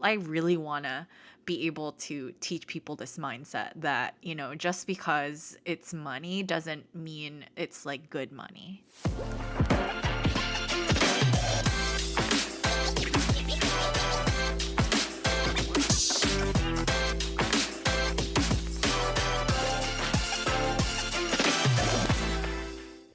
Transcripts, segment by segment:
I really want to be able to teach people this mindset that, just because it's money doesn't mean it's like good money.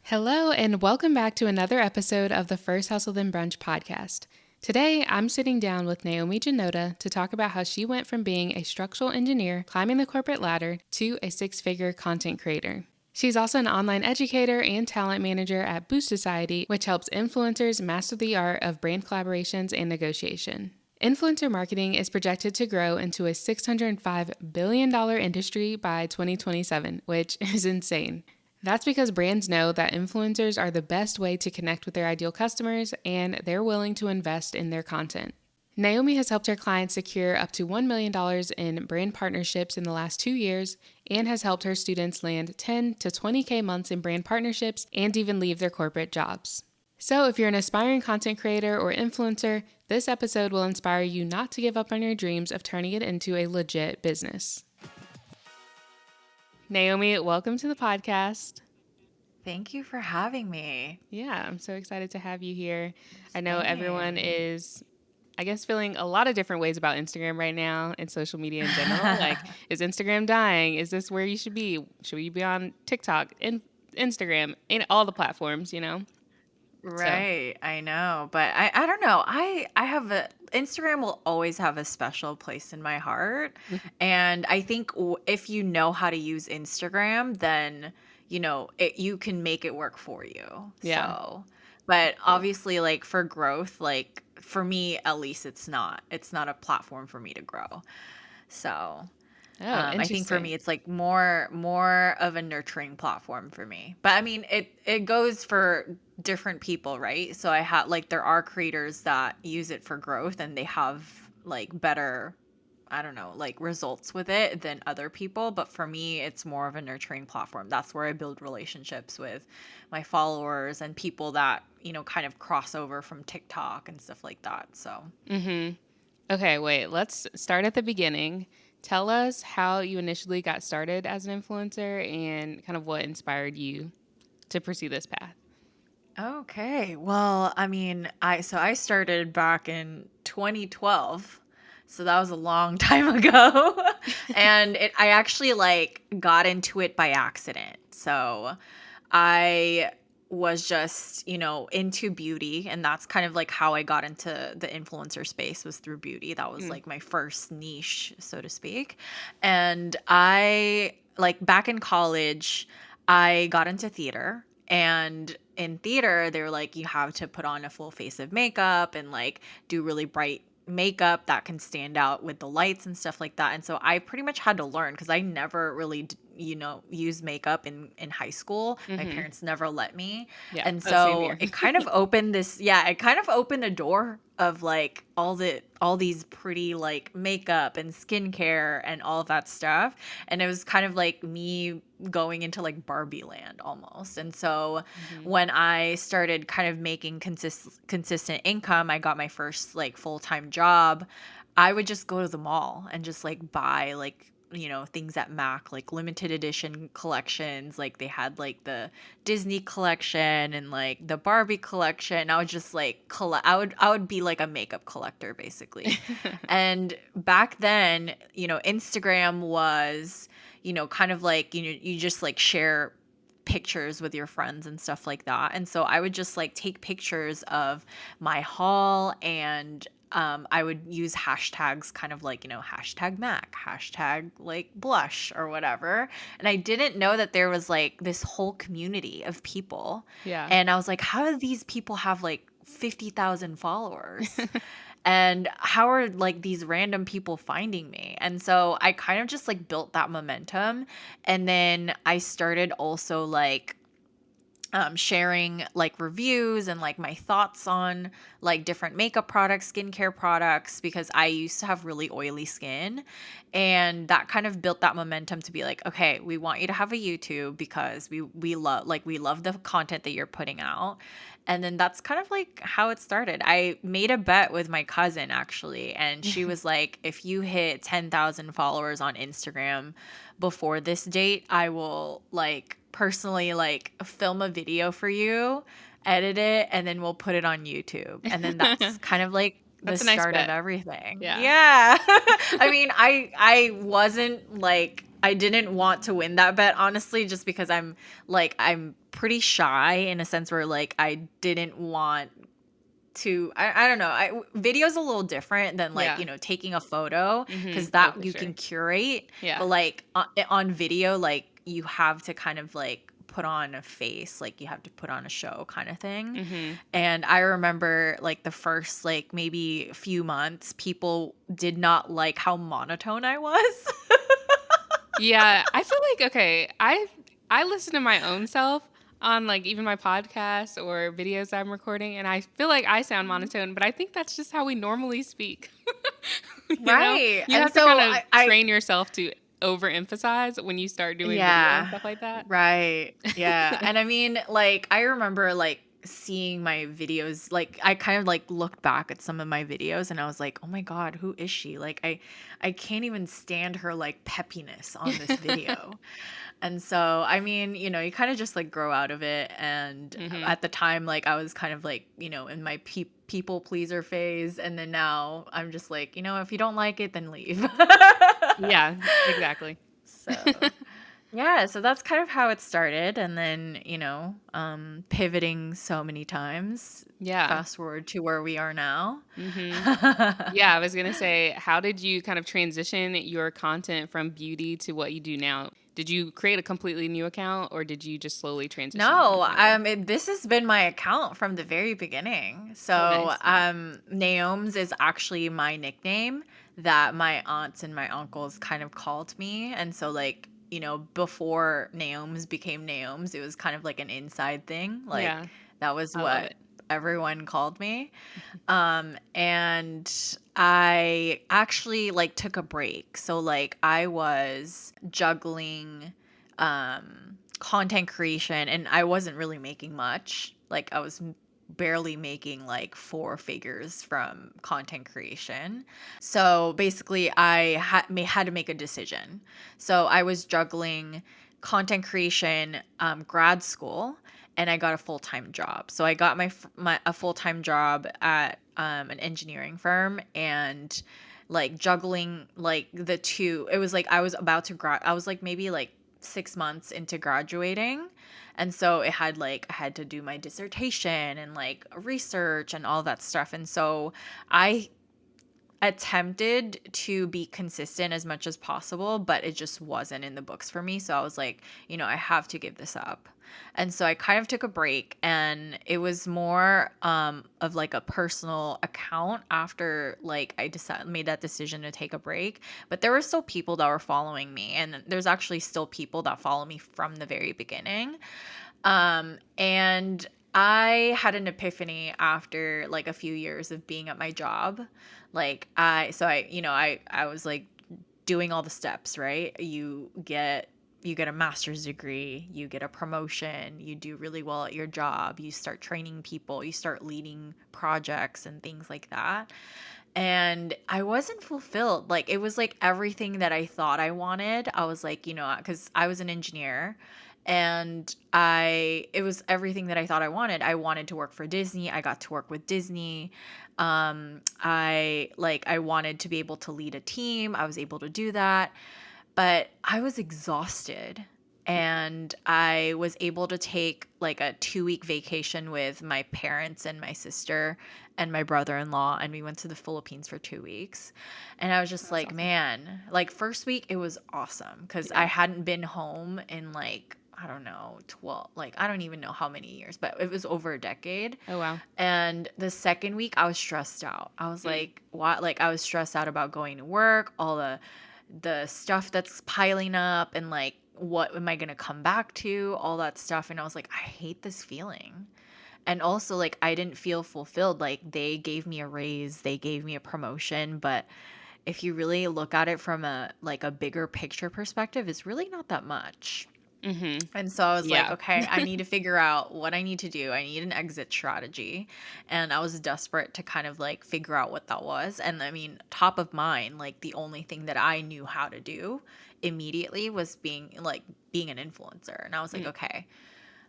Hello, and welcome back to another episode of the First Hustle Then Brunch podcast. Today, I'm sitting down with Naomi Genota to talk about how she went from being a structural engineer, climbing the corporate ladder, to a six-figure content creator. She's also an online educator and talent manager at Boost Society, which helps influencers master the art of brand collaborations and negotiation. Influencer marketing is projected to grow into a $605 billion industry by 2027, which is insane. That's because brands know that influencers are the best way to connect with their ideal customers, and they're willing to invest in their content. Naomi has helped her clients secure up to $1 million in brand partnerships in the last 2 years and has helped her students land 10 to 20K months in brand partnerships and even leave their corporate jobs. So if you're an aspiring content creator or influencer, this episode will inspire you not to give up on your dreams of turning it into a legit business. Naomi, welcome to the podcast. Thank you for having me. Yeah, I'm so excited to have you here. I know everyone Same. is, I guess, feeling a lot of different ways about Instagram right now and social media in general. Like, is Instagram dying? Is this where you should be? Should we be on TikTok, Instagram, in all the platforms, So, Right, I know, but I don't know. I have a Instagram will always have a special place in my heart, and I think if you know how to use Instagram, then you can make it work for you. yeah. So, but obviously, like for growth, like for me at least, it's not a platform for me to grow. So. Oh, I think for interesting. me, it's like more of a nurturing platform for me. But I mean, it goes for different people, right? So I have like there are creators that use it for growth and they have like better, I don't know, like results with it than other people. But for me, it's more of a nurturing platform. That's where I build relationships with my followers and people that kind of cross over from TikTok and stuff like that. So. Mm-hmm. Okay, wait, let's start at the beginning. Tell us how you initially got started as an influencer and kind of what inspired you to pursue this path. Okay. Well, I mean, I started back in 2012. So that was a long time ago. And I actually like got into it by accident. So I was just, into beauty, and that's kind of like how I got into the influencer space was through beauty. That was Mm. like my first niche, so to speak. And I like back in college, I got into theater, and in theater they were like you have to put on a full face of makeup and like do really bright makeup that can stand out with the lights and stuff like that. And so I pretty much had to learn because I never really used makeup in high school. My Mm-hmm. parents never let me. Yeah. And Oh, same so here. it kind of opened a door of like all these pretty like makeup and skincare and all of that stuff. And it was kind of like me going into like Barbie land almost. And so Mm-hmm. when I started kind of making consistent income, I got my first like full-time job. I would just go to the mall and just like buy like things at Mac, like limited edition collections. Like they had like the Disney collection and like the Barbie collection. I would just like collect. I would be like a makeup collector basically. And back then, Instagram was, kind of like you just like share pictures with your friends and stuff like that. And so I would just like take pictures of my haul, and I would use hashtags kind of like, hashtag Mac, hashtag like blush or whatever. And I didn't know that there was like this whole community of people. Yeah. And I was like, how do these people have like 50,000 followers? And how are like these random people finding me? And so I kind of just like built that momentum. And then I started also like sharing like reviews and like my thoughts on like different makeup products, skincare products, because I used to have really oily skin. And that kind of built that momentum to be like, okay, we want you to have a YouTube because we love the content that you're putting out. And then that's kind of like how it started. I made a bet with my cousin actually, and she was like, if you hit 10,000 followers on Instagram before this date, I will like personally like film a video for you, edit it, and then we'll put it on YouTube. And then that's kind of like the That's a nice start of bet. everything. Yeah. Yeah. I mean, I wasn't like I didn't want to win that bet honestly, just because I'm pretty shy in a sense where like I didn't want to I don't know. Video's a little different than like, Yeah. taking a photo, Mm-hmm. cuz Oh, that for you can sure. curate, Yeah. but like on video like you have to kind of like put on a face, like you have to put on a show kind of thing. Mm-hmm. And I remember like the first like maybe few months people did not like how monotone I was. Yeah, I feel like okay, I listen to my own self on like even my podcasts or videos I'm recording, and I feel like I sound monotone, but I think that's just how we normally speak. You know, Right. you And have to so kind of I train yourself to overemphasize when you start doing video and yeah. stuff like that. Right. Yeah. And I mean, like, I remember like seeing my videos, like I kind of like looked back at some of my videos and I was like, "Oh my God, who is she?" Like I can't even stand her like peppiness on this video. And so, I mean, you kind of just like grow out of it. And Hmm. at the time, like I was kind of like, in my people pleaser phase. And then now I'm just like, if you don't like it, then leave. Yeah, exactly. So. Yeah, so that's kind of how it started, and then, pivoting so many times. Yeah. Fast forward to where we are now. Hmm. Yeah, I was gonna say, how did you kind of transition your content from beauty to what you do now? Did you create a completely new account or did you just slowly transition to No, something new? this has been my account from the very beginning. Oh, So, nice. Yeah. Naoms is actually my nickname that my aunts and my uncles kind of called me, and so like, before Naoms became Naoms, it was kind of like an inside thing. Yeah, Like that was I love what it. everyone called me. And I actually like took a break. So like I was juggling content creation and I wasn't really making much. Like I was barely making like four figures from content creation. So basically I had to make a decision. So I was juggling content creation, grad school, and I got a full-time job. So I got my a full-time job at an engineering firm, and like juggling like the two. It was like I was like maybe like 6 months into graduating. And so I had to do my dissertation and like research and all that stuff. And so I attempted to be consistent as much as possible, but it just wasn't in the books for me. So I was like, I have to give this up. And so I kind of took a break, and it was more of like a personal account after like I decided made that decision to take a break. But there were still people that were following me, and there's actually still people that follow me from the very beginning. And I had an epiphany after like a few years of being at my job. Like I was like doing all the steps, right? You get a master's degree, you get a promotion, you do really well at your job, you start training people, you start leading projects and things like that. And I wasn't fulfilled. Like it was like everything that I thought I wanted. I was like, cuz I was an engineer, and it was everything that I thought I wanted. I wanted to work for Disney. I got to work with Disney. I wanted to be able to lead a team. I was able to do that, but I was exhausted. And I was able to take like a 2-week vacation with my parents and my sister and my brother-in-law, and we went to the Philippines for 2 weeks. And I was just That's like, awesome. man, like first week it was awesome cuz I Yeah. hadn't been home in like I don't know, 12, like I don't even know how many years, but it was over a decade. Oh, wow. And the second week I was stressed out. I was Mm. like, what? Like I was stressed out about going to work, all the stuff that's piling up, and like what am I going to come back to, all that stuff. And I was like, I hate this feeling. And also, like, I didn't feel fulfilled. Like, they gave me a raise, they gave me a promotion, but if you really look at it from a bigger picture perspective, it's really not that much. Mm-hmm. And so I was like, Yeah. okay, I need to figure out what I need to do. I need an exit strategy. And I was desperate to kind of like figure out what that was. And I mean, top of mind, like the only thing that I knew how to do immediately was being an influencer. And I was like, Mm. okay,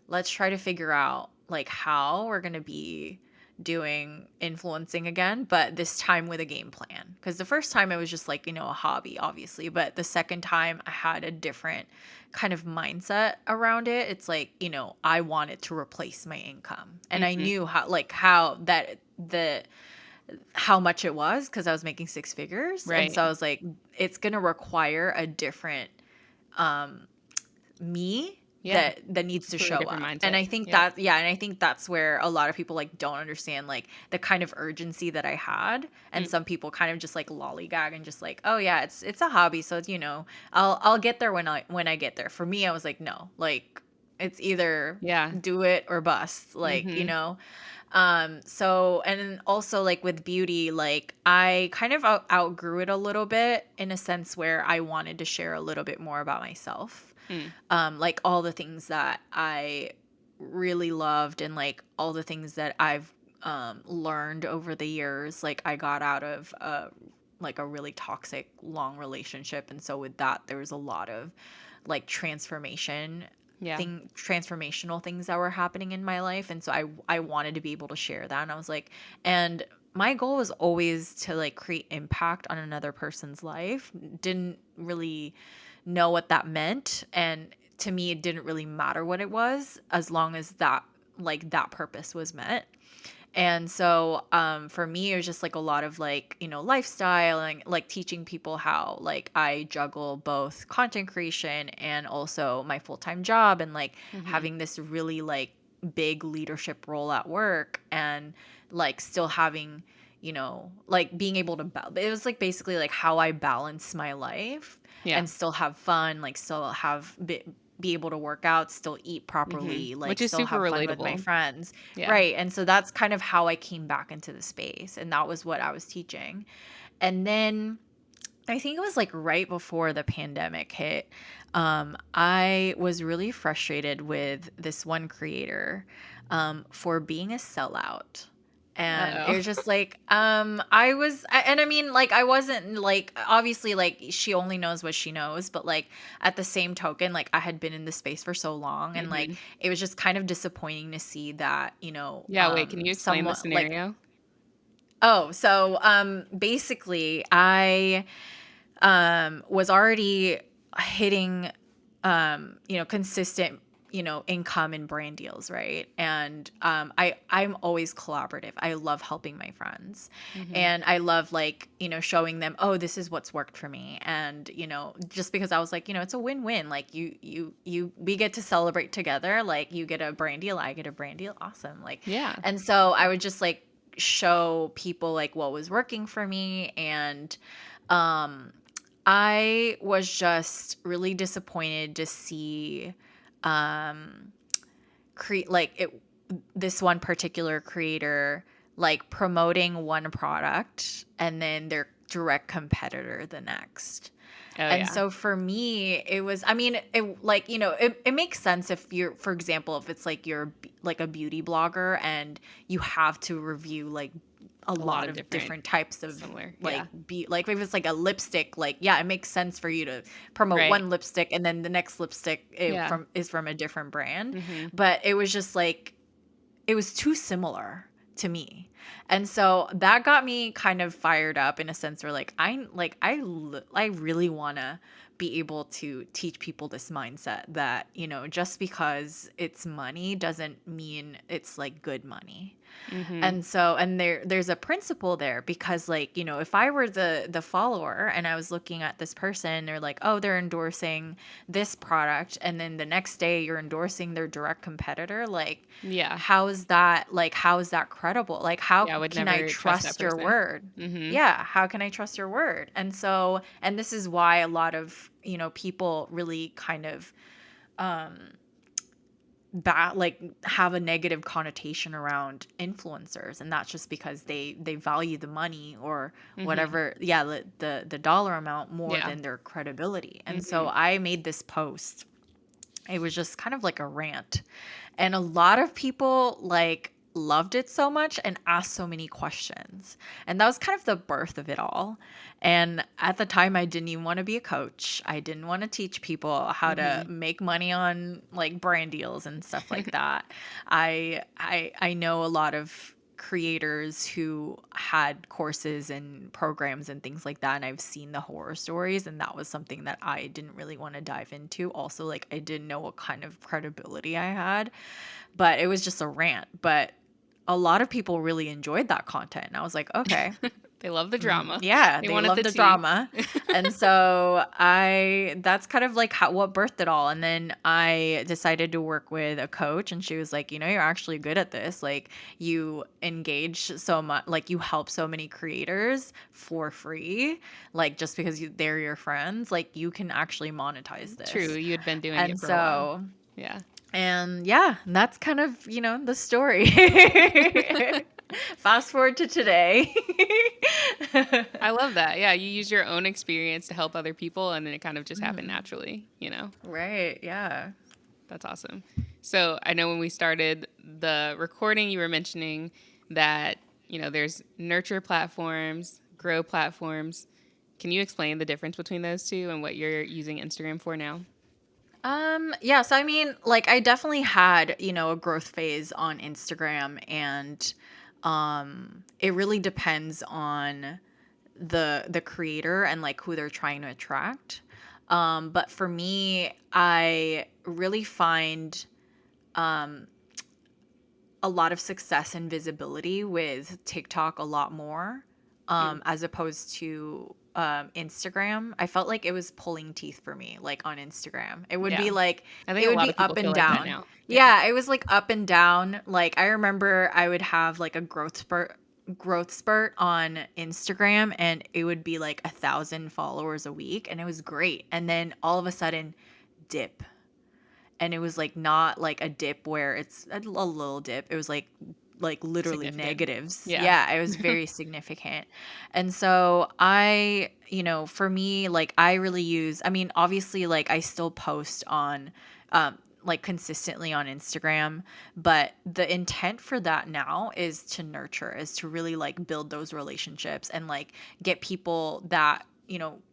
let's try to figure out like how we're going to be doing influencing again, but this time with a game plan. Because the first time it was just like, a hobby, obviously. But the second time I had a different kind of mindset around it. It's like, I wanted to replace my income. And I Mm-hmm. knew how much it was because I was making six figures. And Right. so I was like, it's going to require a different um me Yeah. that needs to Completely show different up. And mindset. I think Yep. that yeah, and I think that's where a lot of people like don't understand like the kind of urgency that I had. And Mm. some people kind of just like lollygag and just like, "Oh yeah, it's a hobby, so it's, I'll get there when I get there." For me, I was like, "No, like it's either Yeah. do it or bust." Like, Mm-hmm. so and then also like with beauty, like I kind of outgrew it a little bit in a sense where I wanted to share a little bit more about myself, Mm. like all the things that I really loved and like all the things that I've learned over the years. Like I got out of like a really toxic long relationship, and so with that there was a lot of like Yeah. transformational things that were happening in my life. And so I wanted to be able to share that. And I was like, and my goal was always to like create impact on another person's life. Didn't really know what that meant, and to me it didn't really matter what it was as long as that purpose was met. And so for me it was just like a lot of like lifestyle and like teaching people how like I juggle both content creation and also my full-time job, and like Mm-hmm. having this really like big leadership role at work, and like still having like being able to it was like basically like how I balance my life Yeah. and still have fun, like still be able to work out, still eat Mm-hmm. properly, like Which is still super have fun with my relatable. friends. Yeah. Right. And so that's kind of how I came back into the space. And that was what I was teaching. And then I think it was like right before the pandemic hit. I was really frustrated with this one creator for being a sellout. And it Uh-oh. was just like, and I mean, like, I wasn't like, obviously, like, she only knows what she knows, but like, at the same token, like, I had been in the space for so long, and like, Mm-hmm. it was just kind of disappointing to see that, Yeah, wait, can you explain the someone like, scenario? oh, so basically, I was already hitting consistent income and brand deals, right? And I'm always collaborative. I love helping my friends, Mm-hmm. and I love like showing them, oh, this is what's worked for me. And just because I was like, it's a win-win, like we get to celebrate together, like you get a brand deal, I get a brand deal, awesome. Like, Yeah. and so I would just like show people like what was working for me. And um I was just really disappointed to see um create like it this one particular creator like promoting one product and then their direct competitor the next. Oh And yeah. so for me, it was, I mean, it like, it makes sense if you're, for example, if it's like you're like a beauty blogger and you have to review like a A lot lot of of different different types of similar. like Yeah. like if it's like a lipstick, like yeah, it makes sense for you to promote Right. one lipstick and then the next lipstick Yeah. is from a different brand. Mm-hmm. But it was just like it was too similar to me. And so that got me kind of fired up in a sense where I really want to be able to teach people this mindset that, just because it's money doesn't mean it's like good money. Mm-hmm. And so and there's a principle there because like, if I were the follower and I was looking at this person, they're like, "Oh, they're endorsing this product," and then the next day you're endorsing their direct competitor, like Yeah. how is that credible? Like how Yeah, I would can I never trust that trust your person. word? Mhm. Yeah, how can I trust your word? And this is why a lot of, people really kind of um like have a negative connotation around influencers, and that's just because they value the money or Mhm. whatever, yeah, the dollar amount more Yeah. than their credibility. And so Mhm. I made this post. It was just kind of like a rant. And a lot of people like loved it so much and asked so many questions. And that was kind of the birth of it all. And at the time I didn't even want to be a coach. I didn't want to teach people how to Mhm. make money on like brand deals and stuff like that. I know a lot of creators who had courses and programs and things like that, and I've seen the horror stories, and that was something that I didn't really want to dive into. Also, like, I didn't know what kind of credibility I had, but it was just a rant. But a lot of people really enjoyed that content, and I was like, okay. They love the drama. Yeah, They they wanted love the the tea. drama. And so that's kind of like what birthed it all. And then I decided to work with a coach, and she was like, you're actually good at this. Like, you engage so much, like you help so many creators for free, like just because they're your friends, like you can actually monetize True, this. you had been doing And it for a while. so, Yeah. and yeah, that's kind of, the story. Fast forward to today. I love that. Yeah, you use your own experience to help other people, and then it kind of just happened Mhm. naturally, you know? Right, yeah. That's awesome. So I know when we started the recording, you were mentioning that, there's nurture platforms, grow platforms. Can you explain the difference between those two and what you're using Instagram for now? Yeah, so I mean, like I definitely had, a growth phase on Instagram, and it really depends on the creator and like who they're trying to attract. But for me, I really find um a lot of success and visibility with TikTok a lot more, Mm. as opposed to Instagram. I felt like it was pulling teeth for me, like on Instagram. It would Yeah. be like, I think it a would lot be of people up feel and like that down. now. Yeah. Yeah, it was like up and down. Like I remember I would have like a growth spurt on Instagram, and it would be like 1,000 followers a week, and it was great. And then all of a sudden, dip. And it was like not like a dip where it's a little dip. It was like literally Significant. negatives. Yeah. Yeah, it was very significant. And so for me, like I really use, I mean, obviously like I still post on like consistently on Instagram, but the intent for that now is to nurture, is to really like build those relationships and like get people that,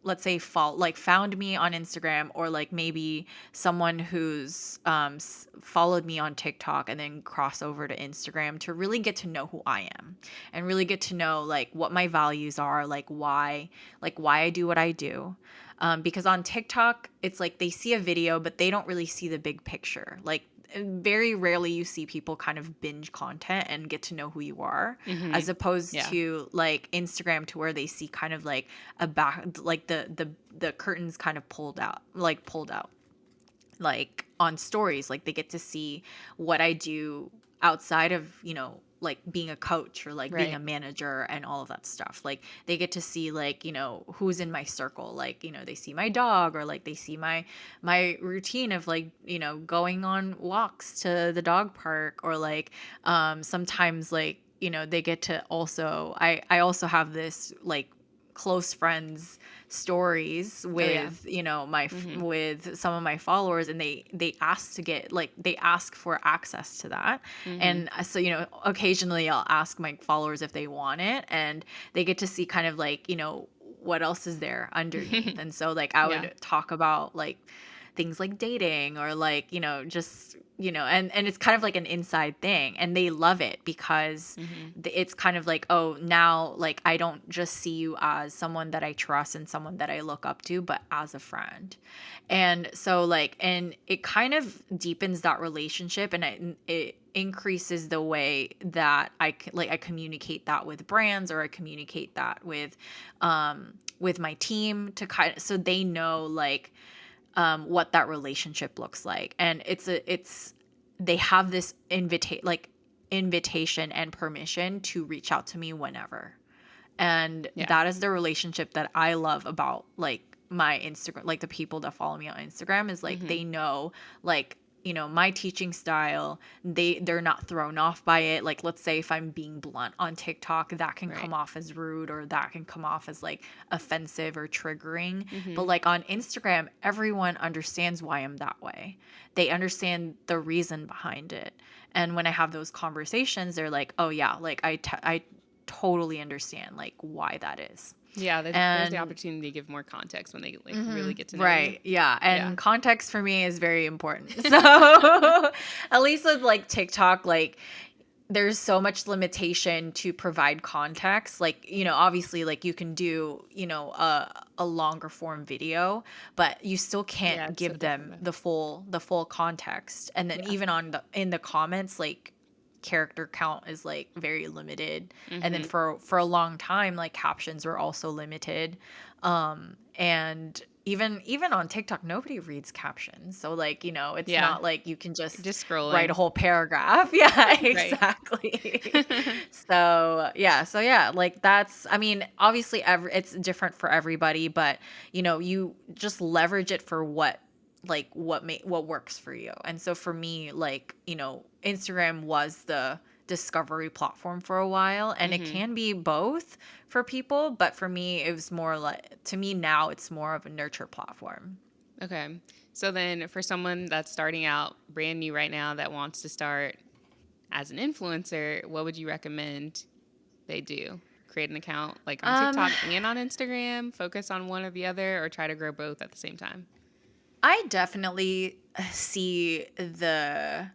let's say found me on Instagram, or like maybe someone who's followed me on TikTok and then cross over to Instagram, to really get to know who I am and really get to know like what my values are, like why I do what I do. Because on TikTok, it's like they see a video, but they don't really see the big picture. Like very rarely you see people kind of binge content and get to know who you are, Hmm. as opposed Yeah. to like Instagram, to where they see kind of like a back, like the curtains kind of pulled out, like on stories. Like they get to see what I do outside of, like being a coach or like being a Right. manager and all of that stuff. Like they get to see like, who's in my circle. Like, they see my dog, or like they see my routine of like, going on walks to the dog park, or like sometimes like, they get to also, I also have this like close friends stories Oh, yeah. with, Hmm. with some of my followers, and they ask to get, like they ask for access to that. Hmm. And so, occasionally I'll ask my followers if they want it, and they get to see kind of like, what else is there underneath. And so like I Yeah. would talk about like things like dating, or like, just, and it's kind of like an inside thing, and they love it because Hmm. it's kind of like, oh, now like I don't just see you as someone that I trust and someone that I look up to, but as a friend. And so like, and it kind of deepens that relationship, and it increases the way that I communicate that with brands, or I communicate that with my team, to kind of, so they know like what that relationship looks like. And it's they have this invitation, like invitation and permission to reach out to me whenever. And Yeah. that is the relationship that I love about like my Instagram, like the people that follow me on Instagram is like Mm-hmm. they know like, my teaching style, they're not thrown off by it. Like let's say if I'm being blunt on TikTok, that can Right. come off as rude or that can come off as like offensive or triggering. But Mm-hmm. like on Instagram, everyone understands why I'm that way. They understand the reason behind it. And when I have those conversations, they're like, "Oh yeah, like I totally understand like why that is." Yeah, there's the And opportunity to give more context when they like really get to know you. right, yeah, Yeah. and context for me is very important. So at least with like TikTok, like there's so much limitation to provide context. Like, obviously like you can do, a longer form video, but you still Yeah, can't it's so give different them though. the full context. And then Yeah. even in the comments, like character count is like very limited. And then Mm-hmm. for a long time, like captions were also limited. And even on TikTok, nobody reads captions. So like, it's Yeah. not like you can just Just write a scrolling. whole paragraph. Yeah, Right. exactly. So, like that's, I mean, obviously it's different for everybody, but you just leverage it for what works for you. And so for me, like, Instagram was the discovery platform for a while, and it Mm-hmm. can be both for people, but for me it was more like, to me now it's more of a nurture platform. Okay. So then for someone that's starting out brand new right now that wants to start as an influencer, what would you recommend they do? Create an account like on Um TikTok and on Instagram, focus on one or the other, or try to grow both at the same time? I definitely see the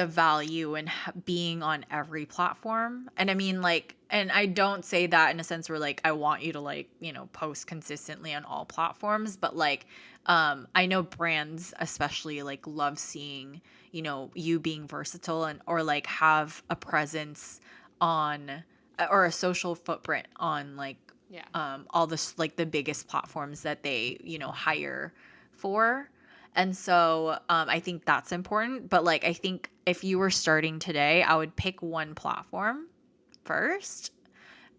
value in being on every platform. And I mean, like, and I don't say that in a sense where like I want you to like, post consistently on all platforms, but like, I know brands especially like love seeing, you being versatile and or like have a presence on or a social footprint on like Yeah. all this like the biggest platforms that they hire for. And so I think that's important. But like, I think if you were starting today, I would pick one platform first,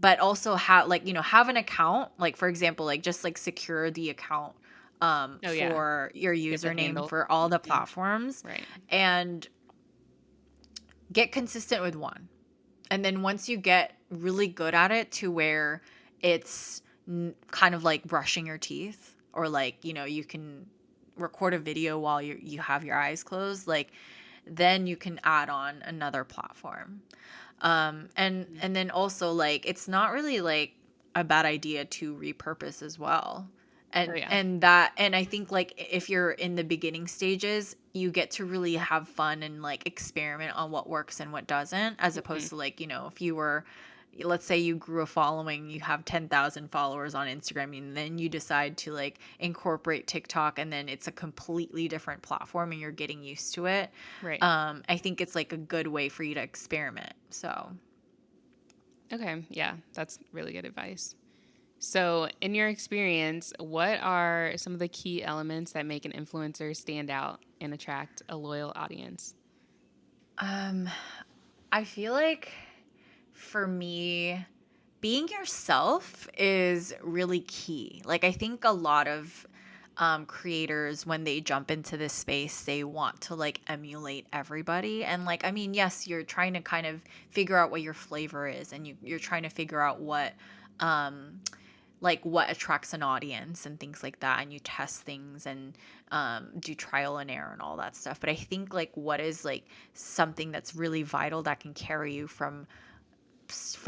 but also have an account. Like, for example, like just like secure the account Oh yeah. for your Get the username handle. for all the Hmm. platforms Right. and get consistent with one. And then once you get really good at it to where it's kind of like brushing your teeth or like, you can record a video while you have your eyes closed, like then you can add on another platform. And then also like it's not really like a bad idea to repurpose as well. Oh and yeah. and that and I think like if you're in the beginning stages, you get to really have fun and like experiment on what works and what doesn't, as Hmm. opposed to like, if you were, let's say you grew a following, you have 10,000 followers on Instagram, and then you decide to like incorporate TikTok, and then it's a completely different platform and you're getting used to it. Right. I think it's like a good way for you to experiment. So, Okay. Yeah, that's really good advice. So, in your experience, what are some of the key elements that make an influencer stand out and attract a loyal audience? um, I feel like for me, being yourself is really key. Like, I think a lot of creators, when they jump into this space, they want to like emulate everybody. And like, I mean, yes, you're trying to kind of figure out what your flavor is, and you're trying to figure out um, what attracts an audience and things like that, and you test things and do trial and error and all that stuff. But I think like what is like something that's really vital that can carry you from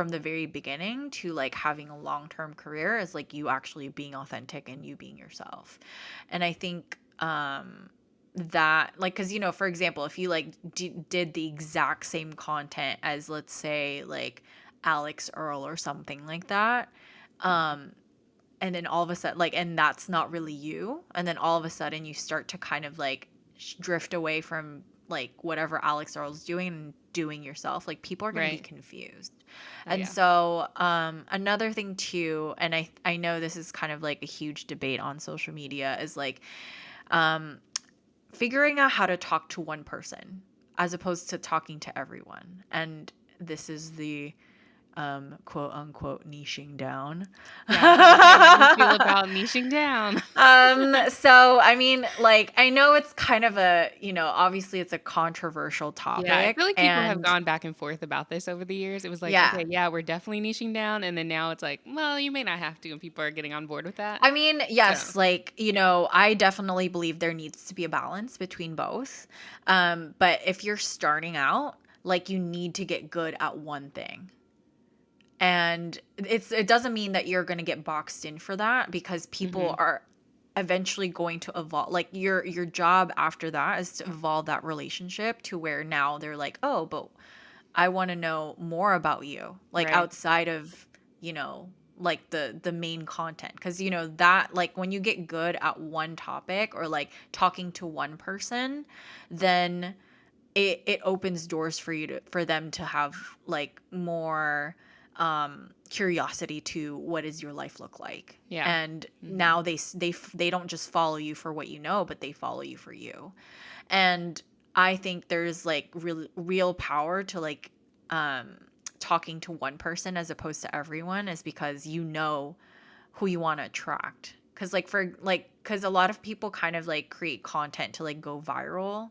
the very beginning to like having a long-term career is like you actually being authentic and you being yourself. And I think that like, because for example, if you like did the exact same content as, let's say, like Alex Earl or something like that, um and then all of a sudden, like, and that's not really you, and then all of a sudden you start to kind of like drift away from like whatever Alex Earl's doing and doing yourself, like people are going to be Right. confused. Oh And yeah. so another thing too, and I know this is kind of like a huge debate on social media, is like um figuring out how to talk to one person as opposed to talking to everyone. And this is the quote unquote niching down. Yeah. Okay. How do you feel about niching down? So I mean, like, I know it's kind of a, obviously it's a controversial Yeah, I feel topic, like people have and gone back and forth about this over the years. It was like, yeah. okay, yeah, we're definitely niching down, and then now it's like, well, you may not have to, and people are getting on board with that. I mean, So, yes, like, I definitely believe there needs to be a balance between both. But if you're starting out, like, you need to get good at one thing. And it doesn't mean that you're going to get boxed in for that, because people mhm, are eventually going to evolve. Like, your job after that is to evolve that relationship to where now they're like, "Oh, but I want to know more about you." Like, right. outside of, you know, like the main content, cuz that, like, when you get good at one topic, or like talking to one person, then it opens doors for for them to have like more curiosity to what does your life look like. Yeah. And Mhm. now they don't just follow you for what you know, but they follow you for you. And I think there's like real power to like um talking to one person as opposed to everyone, is because who you want to attract. Because like for like because a lot of people kind of like create content to like go viral,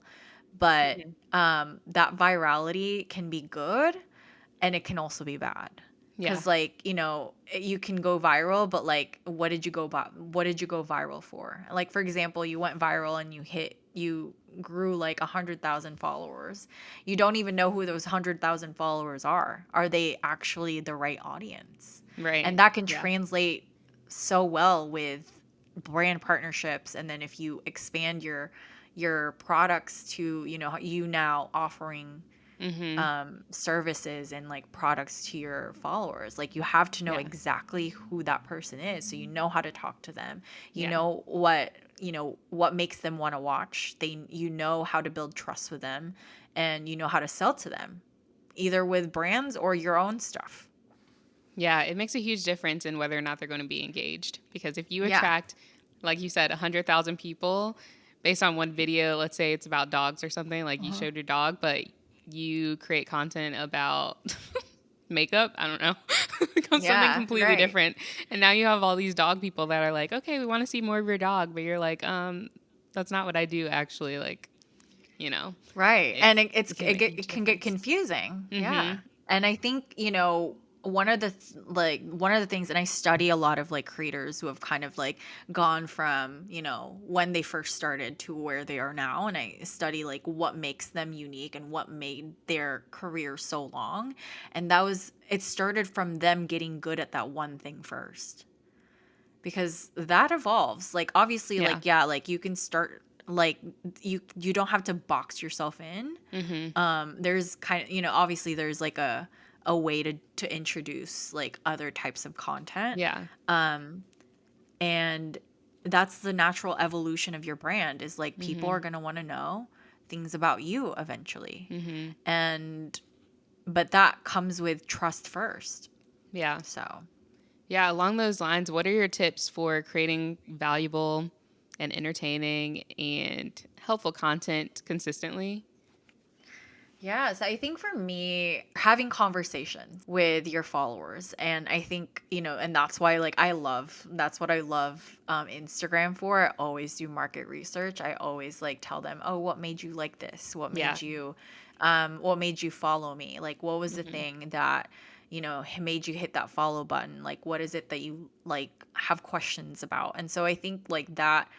but Mhm. that virality can be good, and it can also be bad. Yeah. Cuz like, you can go viral, but like what did you go viral for? Like, for example, you went viral and you grew like 100,000 followers. You don't even know who those 100,000 followers are. Are they actually the right audience? And Right. that can Yeah. translate so well with brand partnerships. And then if you expand your products to, you now offering Mhm. services and like products to your followers, like, you have to know Yeah. exactly who that person is, so you know how to talk to them. You Yeah. know what makes them want to watch. You know how to build trust with them, and you know how to sell to them, either with brands or your own stuff. Yeah, it makes a huge difference in whether or not they're going to be engaged. Because if you Yeah. attract, like you said, 100,000 people based on one video, let's say it's about dogs or something, like you Uh-huh. showed your dog, but you create content about makeup, I don't know, something Yeah, completely right. different. And now you have all these dog people that are like, okay, we want to see more of your dog. But you're like, that's not what I do actually. Like, you know, Right. it, And it can make a it huge can get difference. confusing. Yeah. Mm-hmm. And I think, one of the things, and I study a lot of like creators who have kind of like gone from, when they first started to where they are now, and I study like what makes them unique and what made their career so long. And it started from them getting good at that one thing first, because that evolves. Like, obviously, Yeah. like, yeah, like, you can start, like, you don't have to box yourself in. Mm-hmm. There's kind of, obviously there's like a way to introduce like other types of content. Yeah. um and that's the natural evolution of your brand, is like people Mm-hmm. are going to want to know things about you eventually. Mm-hmm. And but that comes with trust first. Yeah. So Yeah, along those lines, what are your tips for creating valuable and entertaining and helpful content consistently? yeah, so I think for me, having conversations with your followers, and I think, and that's why, like, that's what I love Instagram for. I always do market research. I always like tell them, oh, what made you like this? Yeah. What made you follow me? Like, what was the Hmm. thing that, made you hit that follow button? Like, what is it that you like have questions about? And so I think like that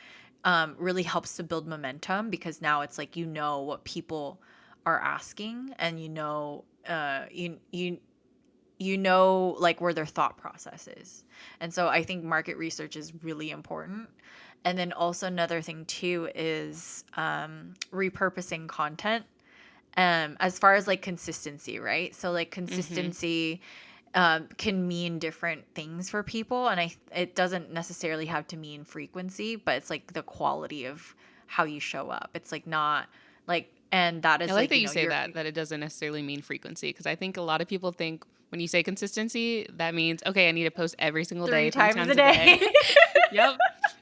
really helps to build momentum, because now it's like, what people are asking, and like where their thought process is. And so I think market research is really important. And then also another thing too is repurposing content, as far as like consistency, right? So like Hmm. consistency can mean different things for people, and it doesn't necessarily have to mean frequency, but it's like the quality of how you show up. It's like not like, and that I is like like, that you say that it doesn't necessarily mean frequency, because I think a lot of people think when you say consistency, that means, okay, I need to post every single three day, three times a times a day. day. Yep.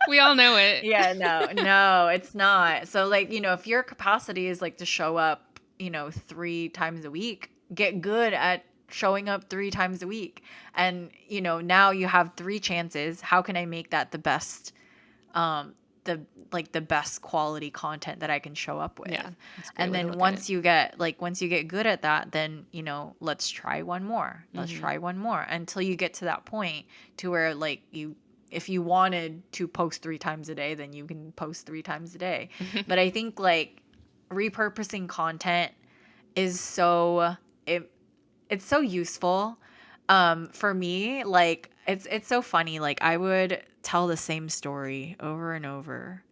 We all know it. Yeah, no, no, it's not. So like, if your capacity is like to show up, 3 times a week. Get good at showing up 3 times a week. And, now you have 3 chances. How can I make that the best um the the best quality content that I can show up Yeah, with? that's a great And way to then look at it. once you get good at that, then, let's try one more. Let's Mm-hmm. try one more until you get to that point to where if you wanted to post 3 times a day, then you can post 3 times a day. But I think repurposing content is it it's so useful. For me, it's so funny. Like, I would tell the same story over and over,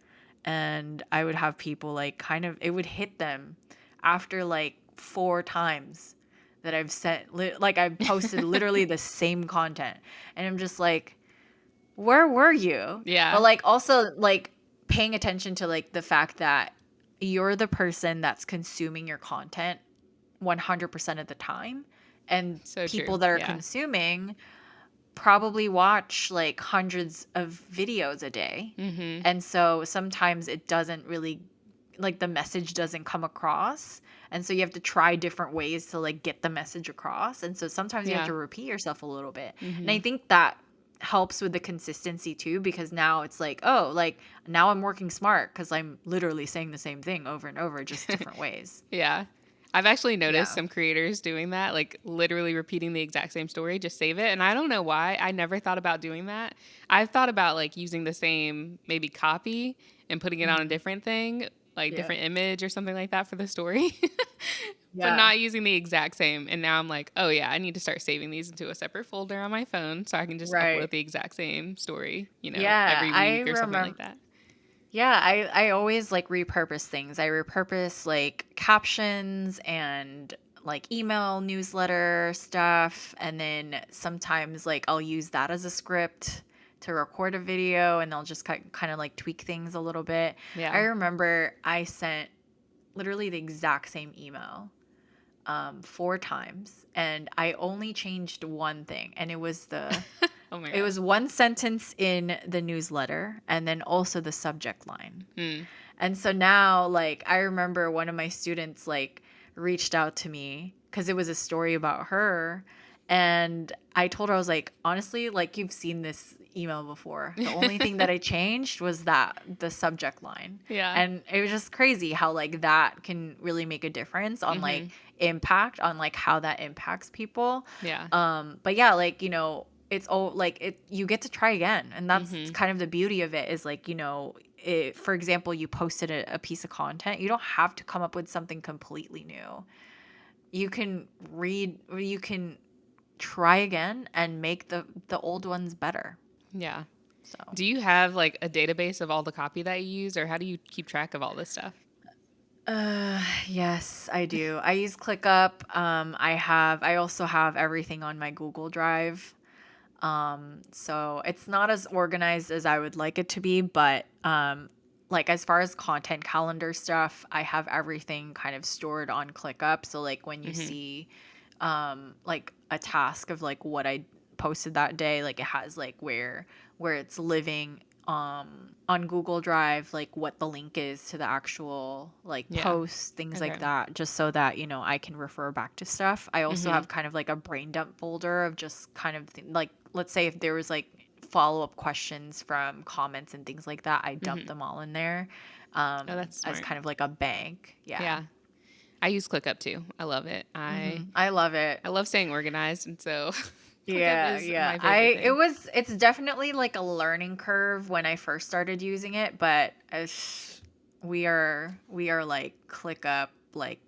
and I would have people it would hit them after 4 times that I've posted literally the same content, and I'm just like, where were you? But Yeah, also paying attention to the fact that you're the person that's consuming your content 100% of the time, and so true. people that are Yeah. consuming probably watch hundreds of videos a day. Mm-hmm. And so sometimes it doesn't really the message doesn't come across, and so you have to try different ways to get the message across, and so sometimes you have Yeah. to repeat yourself a little bit. And I Mm-hmm. think that helps with the consistency too, because now it's oh, now I'm working smart because I'm literally saying the same thing over and over, just different ways. Yeah. I've actually noticed Yeah. some creators doing that, like literally repeating the exact same story, just save it. And I don't know why. I never thought about doing that. I've thought about like using the same maybe copy and putting it on a Hmm. different thing, like Yeah. different image or something like that for the story, but Yeah. not using the exact same. And now I'm like, oh yeah, I need to start saving these into a separate folder on my phone so I can just upload Right. the exact same story, Yeah, every I week or something remember. like that. Yeah, I always repurpose things. I repurpose captions and email newsletter stuff, and then sometimes I'll use that as a script to record a video, and I'll just kind of tweak things a little bit. I Yeah. remember I sent literally the exact same email 4 times, and I only changed one thing, and Oh my it gosh. was one sentence in the newsletter, and then also the subject line. Hmm. And so now, I remember one of my students reached out to me because it was a story about her, and I told her, I was like, honestly, you've seen this email before. The only thing that I changed was the subject line. Yeah. And it was just crazy how that can really make a difference on Mm-hmm. impact on how that impacts people. Yeah. But yeah, it's all you get to try again, and that's Mm-hmm. kind of the beauty of it, is for example, you posted a piece of content, you don't have to come up with something completely new. You can try again and make the old ones better. Yeah. So Do you have like a database of all the copy that you use, or how do you keep track of all this stuff? yes, I do. I use ClickUp. I also have everything on my Google Drive. So it's not as organized as I would like it to be, but as far as content calendar stuff, I have everything kind of stored on ClickUp. So when you Mm-hmm. see a task of what I posted that day, it has where it's living on Google Drive, what the link is to the actual Yeah. post, things Okay. like that, just so that I can refer back to stuff. I also Mm-hmm. have kind of a brain dump folder of just kind of let's say if there was follow-up questions from comments and things like that, I dump Mm-hmm. them all in there Oh, that's as smart. kind of a bank. Yeah. Yeah. I use ClickUp too. I love it. I love it. I love staying organized, and so ClickUp Yeah, is yeah. my favorite thing. It's definitely a learning curve when I first started using it, but we are ClickUp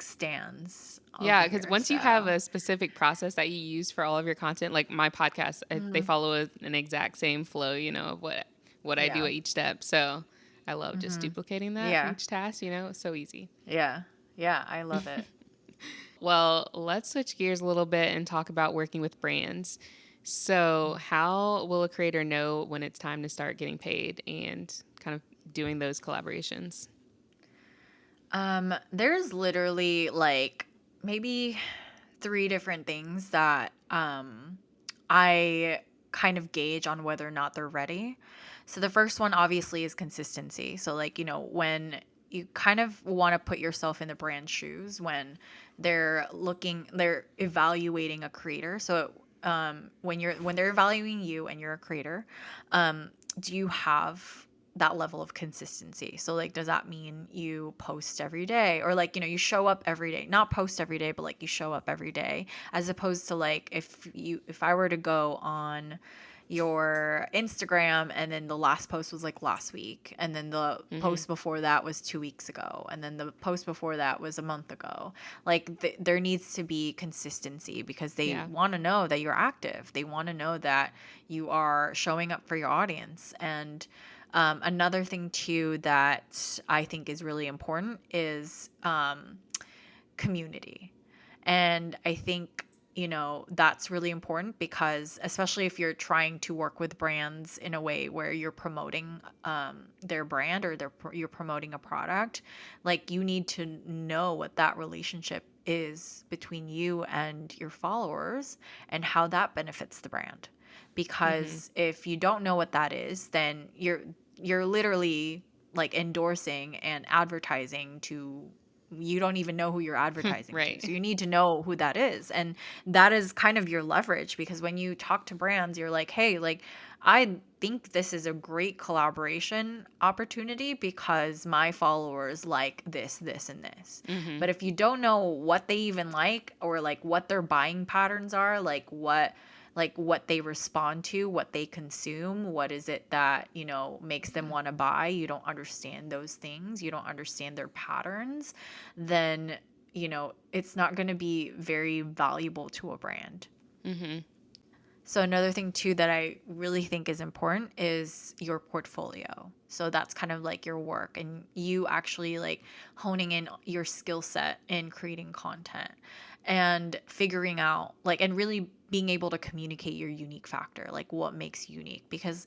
stands over Yeah, because here. once you have So, a specific process that you use for all of your content, like my podcast, they mhm, follow an exact same flow, of what I do yeah. at each step. So I love just Mhm. duplicating that for Yeah. each task. It's so easy. Yeah. Yeah, I love it. Well, let's switch gears a little bit and talk about working with brands. So, how will a creator know when it's time to start getting paid and kind of doing those collaborations? There's literally maybe 3 different things that I kind of gauge on whether or not they're ready. So the first one obviously is consistency. So when you kind of want to put yourself in the brand's shoes when they're evaluating a creator. So when they're evaluating you and you're a creator, do you have that level of consistency? So like, does that mean you post every day, or like, you show up every day, not post every day, but like you show up every day, as opposed to like, if I were to go on your Instagram and then the last post was like last week, and then the Mm-hmm. post before that was 2 weeks ago, and then the post before that was a month ago. Like there needs to be consistency, because they Yeah. want to know that you're active. They want to know that you are showing up for your audience. And another thing too that I think is really important is community. And I think, that's really important, because especially if you're trying to work with brands in a way where you're promoting their brand, or you're promoting a product, like you need to know what that relationship is between you and your followers, and how that benefits the brand. Mm-hmm. Because if you don't know what that is, then you're literally like endorsing and advertising to, you don't even know who you're advertising to. So Right. you need to know who that is. And that is kind of your leverage, because when you talk to brands, you're like, hey, like, I think this is a great collaboration opportunity because my followers like this, and this. Mm-hmm. But if you don't know what they even like, or like what their buying patterns are, like what they respond to, what they consume, what is it that, makes them want to buy, you don't understand those things, you don't understand their patterns, then, it's not going to be very valuable to a brand. Mm-hmm. So another thing too that I really think is important is your portfolio. So that's kind of like your work, and you actually like honing in your skill set in creating content, and figuring out like, and really being able to communicate your unique factor, like what makes you unique. Because,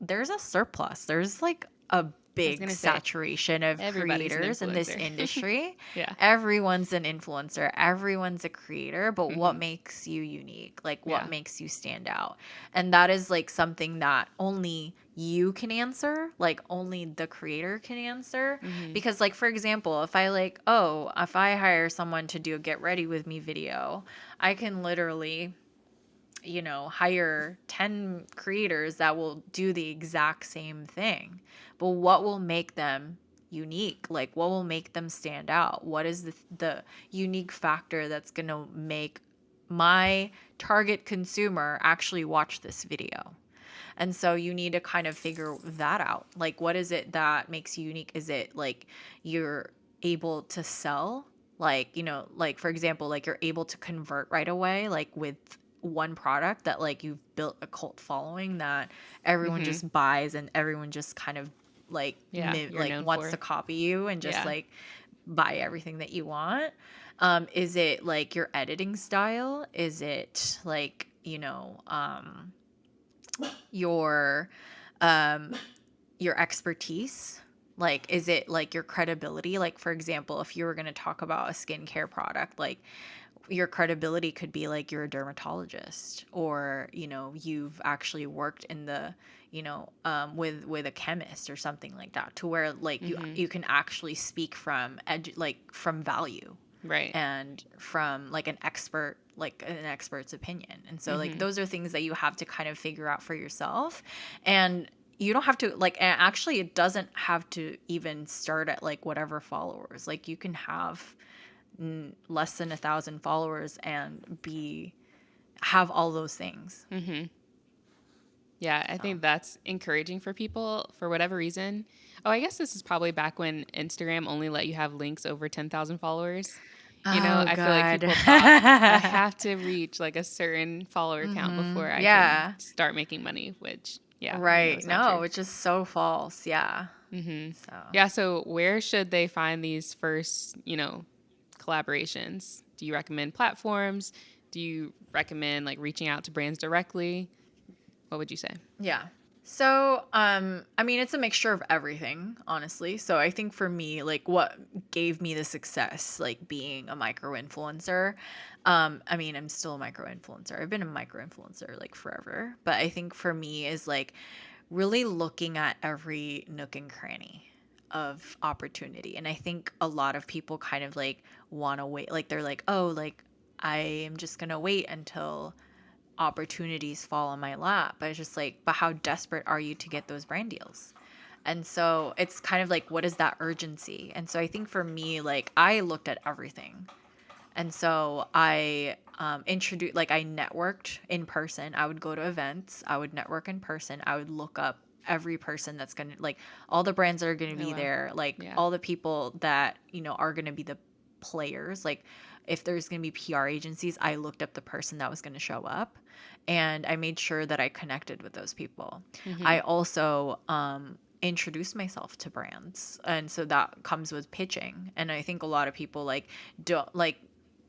there's a surplus. There's like a I was big gonna say saturation of everybody's an creators in this influencer. industry. Yeah. Everyone's an influencer, everyone's a creator, but what Mm-hmm. makes you unique? Like what Yeah. makes you stand out? And that is like something that only you can answer, like only the creator can answer. Mm-hmm. Because like, for example, if I hire someone to do a get ready with me video, I can literally, hire 10 creators that will do the exact same thing. But what will make them unique? Like what will make them stand out? What is the unique factor that's going to make my target consumer actually watch this video? And so you need to kind of figure that out. Like what is it that makes you unique? Is it like you're able to sell? Like, like for example, like you're able to convert right away, like with one product that like you've built a cult following that everyone Mm-hmm. just buys, and everyone just kind of like Yeah. You're like known wants for. to copy you and just Yeah. like buy everything that you want. Is it like your editing style? Is it like, your um your expertise? Like, is it like your credibility? Like, for example, if you were going to talk about a skincare product, like your credibility could be like you're a dermatologist, or you've actually worked in the, with a chemist or something like that, to where like you Mm-hmm. you can actually speak like from value, Right. and from like an expert's opinion. And so like Mm-hmm. those are things that you have to kind of figure out for yourself. And you don't have to like, and actually it doesn't have to even start at like whatever followers. Like you can have less than 1,000 followers and have all those things. Mm-hmm. Yeah, I So, think that's encouraging for people for whatever reason. Oh, I guess this is probably back when Instagram only let you have links over 10,000 followers. oh I feel like god. people thought I have to reach like a certain follower count before I can Yeah. start making money, which, yeah, we know Right. is not true. No, it's just so false. Yeah. Mm-hmm. So, Yeah, so where should they find these first, collaborations? Do you recommend platforms? Do you recommend like reaching out to brands directly? What would you say? yeah. So, I mean, it's a mixture of everything, honestly. So I think for me, like what gave me the success, like being a micro influencer, I mean, I'm still a micro influencer. I've been a micro influencer like forever, but I think for me is like really looking at every nook and cranny. of opportunity. And I think a lot of people kind of like want to wait. Like they're like, oh, like I am just going to wait until opportunities fall on my lap. But it's just like, but how desperate are you to get those brand deals? And so it's kind of like, what is that urgency? And so I think for me, like I looked at everything. And so I introduced, like I networked in person. I would go to events. I would network in person. I would look up every person that's going to, like all the brands that are going to Oh, be wow. there, like Yeah. all the people that, you know, are going to be the players. Like if there's going to be PR agencies, I looked up the person that was going to show up and I made sure that I connected with those people. Mm-hmm. I also, introduce myself to brands, and so that comes with pitching. And I think a lot of people like don't like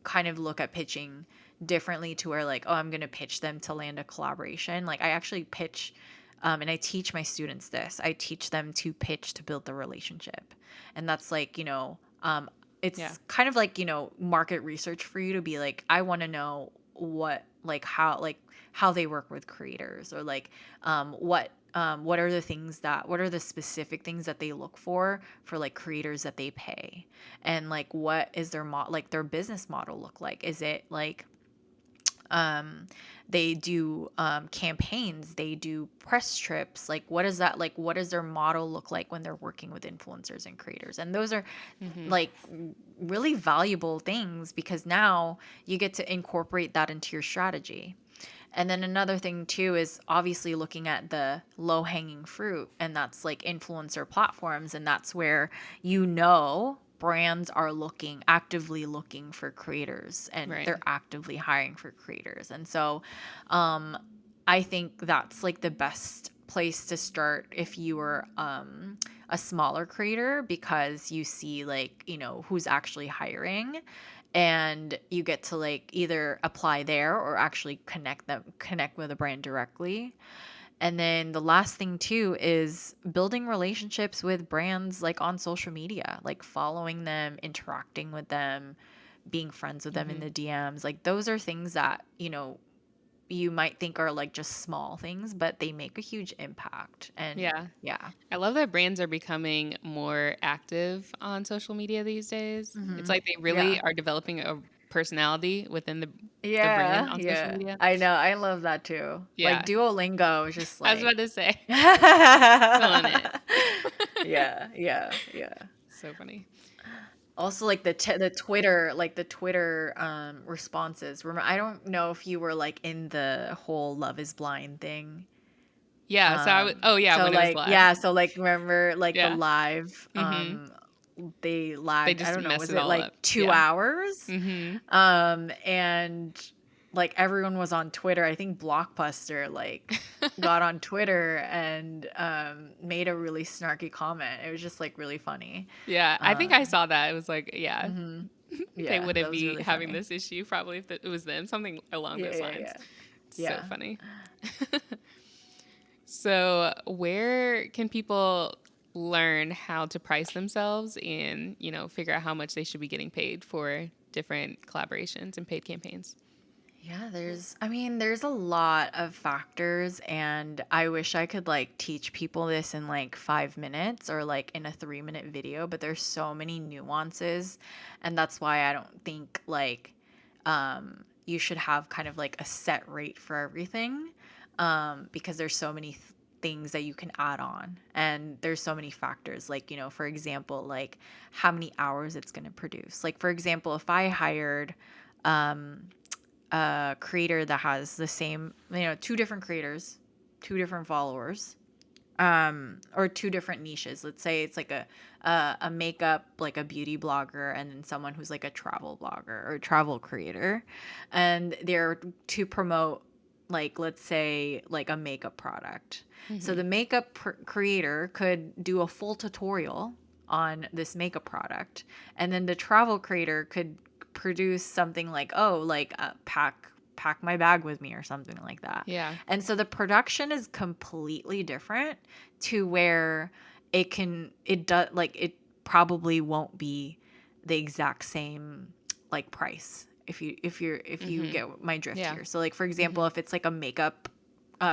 kind of look at pitching differently, to where like, oh, I'm going to pitch them to land a collaboration. Like I actually pitch, and I teach my students this. I teach them to pitch to build the relationship. And that's like, you know, Yeah. it's kind of like, you know, market research for you to be like, I want to know like how they work with creators, or like what are the things that, what are the specific things that they look for like creators that they pay, and like what is their like their business model look like? Is it like um they do campaigns, they do press trips, like what is that, like what does their model look like when they're working with influencers and creators? And those are Mm-hmm. like really valuable things, because now you get to incorporate that into your strategy. And then another thing too is obviously looking at the low hanging fruit, and that's like influencer platforms. And that's where, you know, brands are actively looking for creators, and Right. they're actively hiring for creators. And so um, I think that's like the best place to start if you were a smaller creator, because you see like, you know, who's actually hiring, and you get to like either apply there or actually connect with a brand directly. And then the last thing too is building relationships with brands like on social media, like following them, interacting with them, being friends with them in Mm-hmm. the DMs. Like those are things that, you know, you might think are like just small things, but they make a huge impact. And Yeah. yeah. I love that brands are becoming more active on social media these days. It's Hmm. like they really Yeah. are developing a personality within the brand Yeah, on social yeah. media. I know. I love that too. Like Yeah. Duolingo is just I was about like to say, killing it. yeah, yeah, yeah. So funny. Also like the Twitter responses. Remember, I don't know if you were like in the whole Love is Blind thing. Yeah. Oh yeah, So when it was like live. yeah, so like remember like the Yeah. live Mm-hmm. they They lagged, I just don't know, mess was it it all like up. 2 Yeah. hours? Mm-hmm. And like everyone was on Twitter. I think Blockbuster like got on Twitter and made a really snarky comment. It was just like really funny. Yeah. I think I Um saw that. It was like, yeah, mhm. they Yeah, that wouldn't was be really having funny. this issue probably if it was them. Something along Yeah, those yeah, lines. yeah. So Yeah. funny. So, where can people learn how to price themselves and, figure out how much they should be getting paid for different collaborations and paid campaigns? Yeah, there's a lot of factors, and I wish I could like teach people this in like 5 minutes or like in a 3 minute video, but there's so many nuances. And that's why I don't think like you should have kind of like a set rate for everything, because there's so many things that you can add on, and there's so many factors, like, you know, for example, like how many hours it's going to produce. Like for example, if I hired um a creator that has the same, you know, two different creators, two different followers, or two different niches. Let's say it's like a makeup, like a beauty blogger, and then someone who's like a travel blogger or travel creator, and they're to promote, like, let's say like a makeup product. So Mm-hmm. the creator could do a full tutorial on this makeup product, and then the travel creator could produce something like, oh, like pack my bag with me or something like that. Yeah. And so the production is completely different, to where it does like it probably won't be the exact same like price, if you get my drift Yeah. here. So like for example, Mm-hmm. if it's like a makeup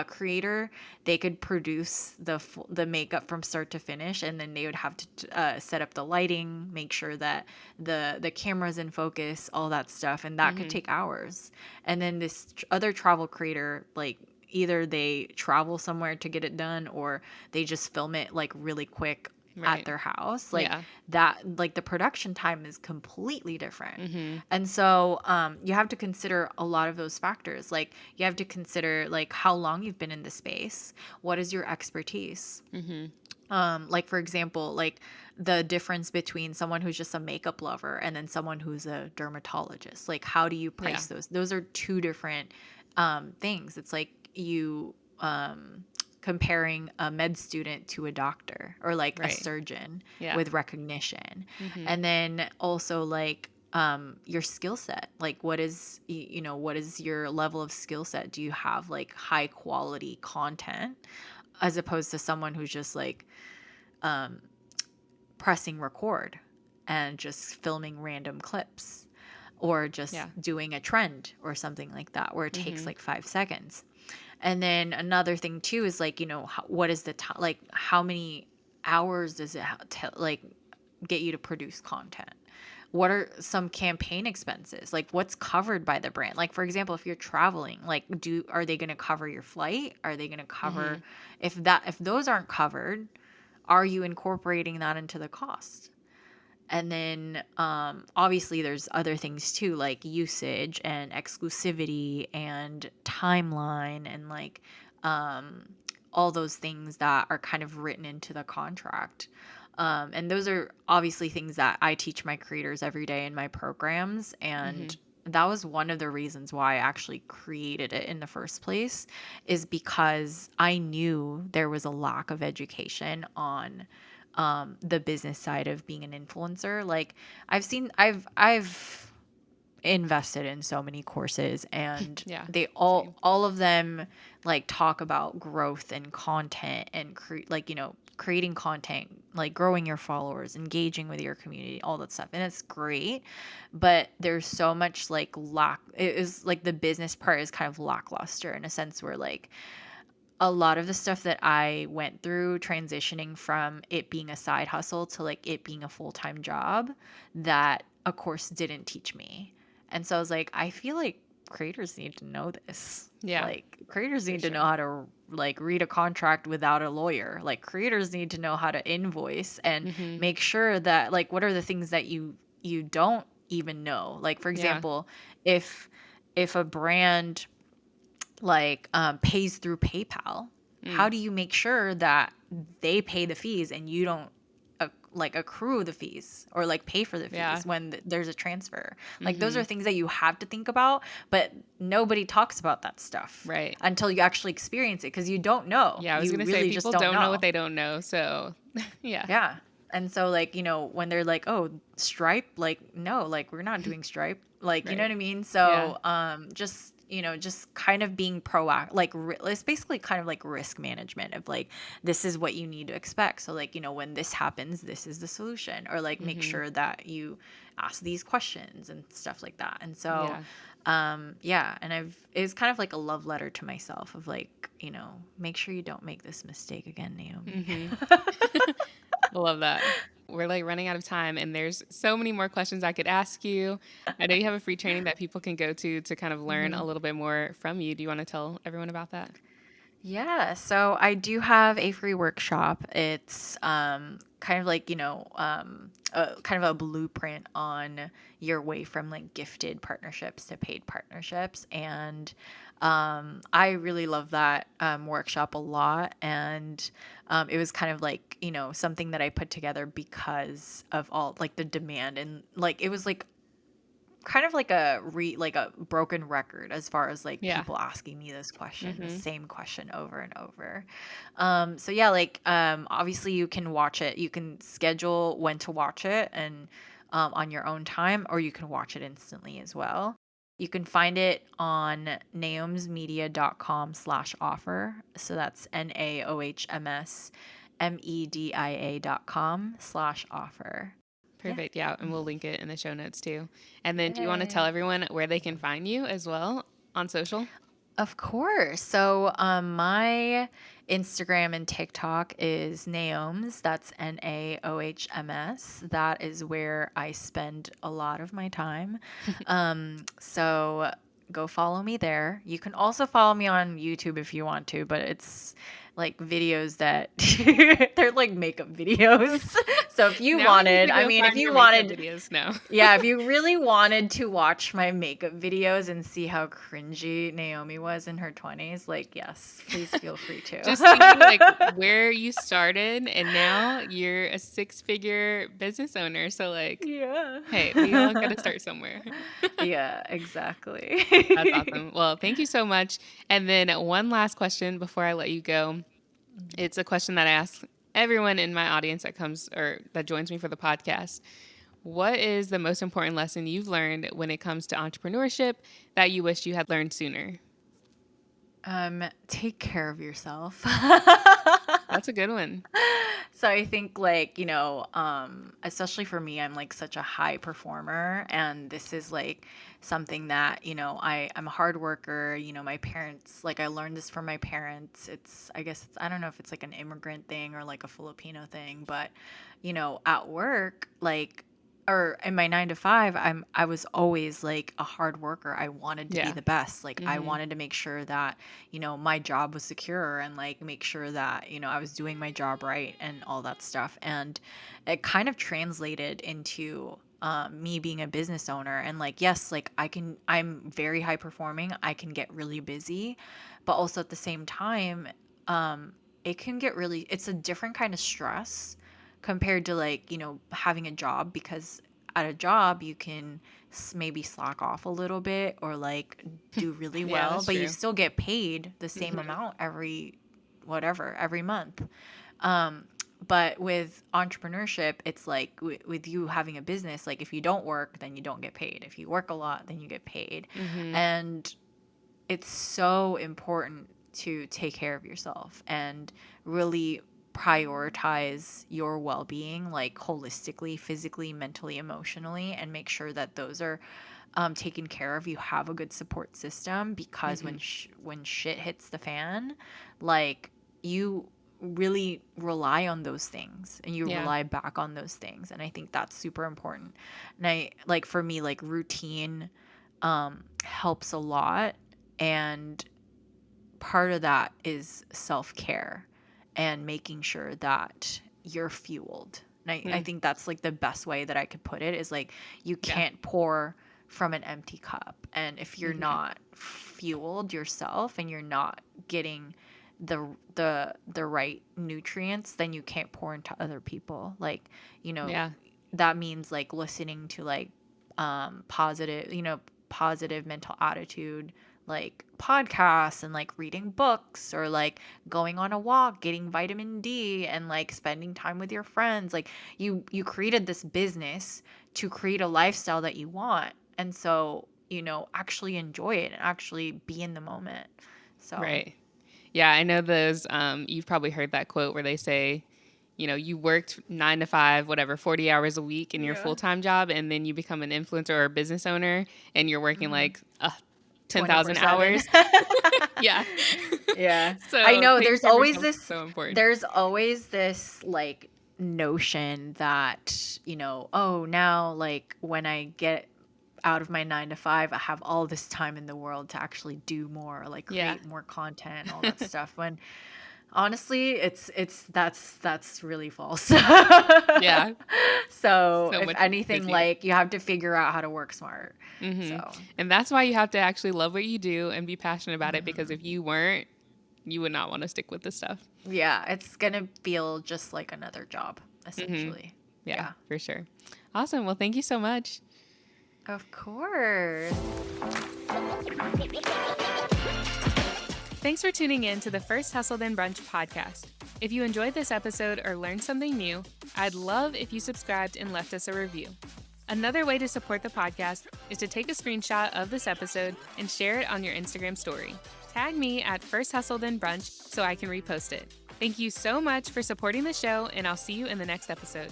creator, they could produce the makeup from start to finish, and then they would have to set up the lighting, make sure that the camera's in focus, all that stuff, and that could take hours. And then this other travel creator, like either they travel somewhere to get it done, or they just film it like really quick at Right. their house, like Yeah. that, like the production time is completely different. Mm-hmm. And so you have to consider a lot of those factors. Like you have to consider like how long you've been in the space, what is your expertise. Mm-hmm. Like for example, like the difference between someone who's just a makeup lover and then someone who's a dermatologist, like how do you Yeah. price those are two different things. It's like you comparing a med student to a doctor, or like a Right. surgeon Yeah. with recognition. Mm-hmm. And then also like your skill set, like what is what is your level of skill set? Do you have like high quality content, as opposed to someone who's just like pressing record and just filming random clips, or just Yeah. doing a trend or something like that where it takes Mm-hmm. like 5 seconds. And then another thing too is like, what is the time, like how many hours does it like get you to produce content? What are some campaign expenses? Like what's covered by the brand? Like for example, if you're traveling, like are they going to cover your flight? Are they going to Mm-hmm. cover, if those aren't covered, are you incorporating that into the cost? And then obviously there's other things too, like usage and exclusivity and timeline, and like um, all those things that are kind of written into the contract. And those are obviously things that I teach my creators every day in my programs. Mm-hmm. And that was one of the reasons why I actually created it in the first place, is because I knew there was a lack of education on the business side of being an influencer. Like I've invested in so many courses, and Yeah. they Same. all of them like talk about growth and content, and like creating content, like growing your followers, engaging with your community, all that stuff, and it's great. But there's so much like lack, it is like the business part is kind of lackluster, in a sense where like a lot of the stuff that I went through transitioning from it being a side hustle to like it being a full-time job, that a course didn't teach me. And so I was like, I feel like creators need to know this. Yeah. Like creators For need to sure. know how to like read a contract without a lawyer. Like creators need to know how to invoice and Mm-hmm. make sure that like what are the things that you don't even know. Like for Yeah. example, if a brand like pays through PayPal, Mm. how do you make sure that they pay the fees and you don't like accrue the fees or like pay for the Yeah. fees when there's a transfer? Like those Mm-hmm. are things that you have to think about, but nobody talks about that stuff Right. until you actually experience it, because you don't know. Yeah, I was You gonna say really just people don't don't know what know. they don't know. So yeah. Yeah. And so like, when they're like, "Oh, Stripe," like, no, like we're not doing Stripe. Like, you know Right. what I mean? Yeah. So, just, just kind of being proactive, like it's basically kind of like risk management of like this is what you need to expect. So like, when this happens, this is the solution, or like make Mm-hmm. sure that you ask these questions and stuff like that. And so, Yeah. yeah, and it's kind of like a love letter to myself of like, make sure you don't make this mistake again, Naomi. Mm-hmm. I love that. We're like running out of time, and there's so many more questions I could ask you. I know you have a free training that people can go to kind of learn a little bit more from you. Do you want to tell everyone about that? Yeah, so I do have a free workshop. It's kind of like, kind of a blueprint on your way from like gifted partnerships to paid partnerships. And I really love that workshop a lot. And it was kind of like, something that I put together because of all like the demand, and like it was like kind of like like a broken record as far as like Yeah. people asking me this question, the Mm-hmm. same question over and over. So yeah, like obviously you can watch it, you can schedule when to watch it, and on your own time, or you can watch it instantly as well. You can find it on naomsmedia.com/offer. So that's naohmsmedia.com/offer. Yeah. Perfect. Yeah, and we'll link it in the show notes too. And then, do you want to tell Yay. everyone where they can find you as well on social? Of course. So, my Instagram and TikTok is Naoms. That's Naohms. That is where I spend a lot of my time. So go follow me there. You can also follow me on YouTube if you want to, but it's like videos that they're like makeup videos. So if you Now I need wanted, to I go mean, if find you your makeup wanted videos now. yeah, if you really wanted to watch my makeup videos and see how cringy Naomi was in her 20s, like, yes, please feel free Just thinking like to. where you started and now you're a six-figure business owner. So like, Yeah. hey, we all got to start somewhere. Yeah, exactly. That's awesome. Well, thank you so much. And then one last question before I let you go. It's a question that I ask everyone in my audience that comes or that joins me for the podcast. What is the most important lesson you've learned when it comes to entrepreneurship that you wish you had learned sooner? Take care of yourself. That's a good one. So I think like, especially for me, I'm like such a high performer and this is like something that, I'm a hard worker, my parents, like I learned this from my parents. I guess I don't know if it's like an immigrant thing or like a Filipino thing, but at work, like or in my 9 to 5, I was always like a hard worker. I wanted to be Yeah. the best. Like I Mm-hmm. wanted to make sure that, my job was secure and like make sure that, I was doing my job right and all that stuff. And it kind of translated into me being a business owner. And like, yes, like I'm very high performing. I can get really busy, but also at the same time, um, it can get really, it's a different kind of stress compared to like, having a job because at a job you can maybe slack off a little bit or like do really Yeah, well, that's but you true. still get paid the same Mm-hmm. amount every month. Um, but with entrepreneurship, it's like with you having a business, like if you don't work, then you don't get paid. If you work a lot, then you get paid. Mm-hmm. And it's so important to take care of yourself and really prioritize your well-being like holistically, physically, mentally, emotionally, and make sure that those are taken care of. You have a good support system because Mm-hmm. when shit hits the fan, like you really rely on those things and you Yeah. rely back on those things, and I think that's super important. And I like for me like routine helps a lot, and part of that is self-care and making sure that you're fueled. And I Mm. think that's like the best way that I could put it is like you Yeah. can't pour from an empty cup. And if you're Mm-hmm. not fueled yourself and you're not getting the right nutrients, then you can't pour into other people. Like, you know, Yeah. that means like listening to like positive, positive mental attitude like podcasts and like reading books or like going on a walk, getting vitamin D and like spending time with your friends. Like you created this business to create a lifestyle that you want. And so, actually enjoy it and actually be in the moment. So, Right. Yeah, I know those. You've probably heard that quote where they say, you worked 9 to 5, whatever, 40 hours a week in your yeah. full time job, and then you become an influencer or a business owner, and you're working Hmm. like 10,000 24/7. hours. Yeah. Yeah. I So know taking there's care of always yourself is this so important. there's always this like notion that, oh, now like when I get out of my 9 to 5, I have all this time in the world to actually do more, like Yeah. create more content and all that stuff. When honestly, that's really false. Yeah. So, So if much anything, busy. like you have to figure out how to work smart. Hmm. So, And that's why you have to actually love what you do and be passionate about it, because mhm. if you weren't, you would not want to stick with this stuff. Yeah, it's gonna feel just like another job, Hmm. essentially. Yeah, Yeah. for sure. Awesome. Well, thank you so much. Of course. Thanks for tuning in to the First Hustle Then Brunch podcast. If you enjoyed this episode or learned something new, I'd love if you subscribed and left us a review. Another way to support the podcast is to take a screenshot of this episode and share it on your Instagram story. Tag me at First Hustle Then Brunch so I can repost it. Thank you so much for supporting the show, and I'll see you in the next episode.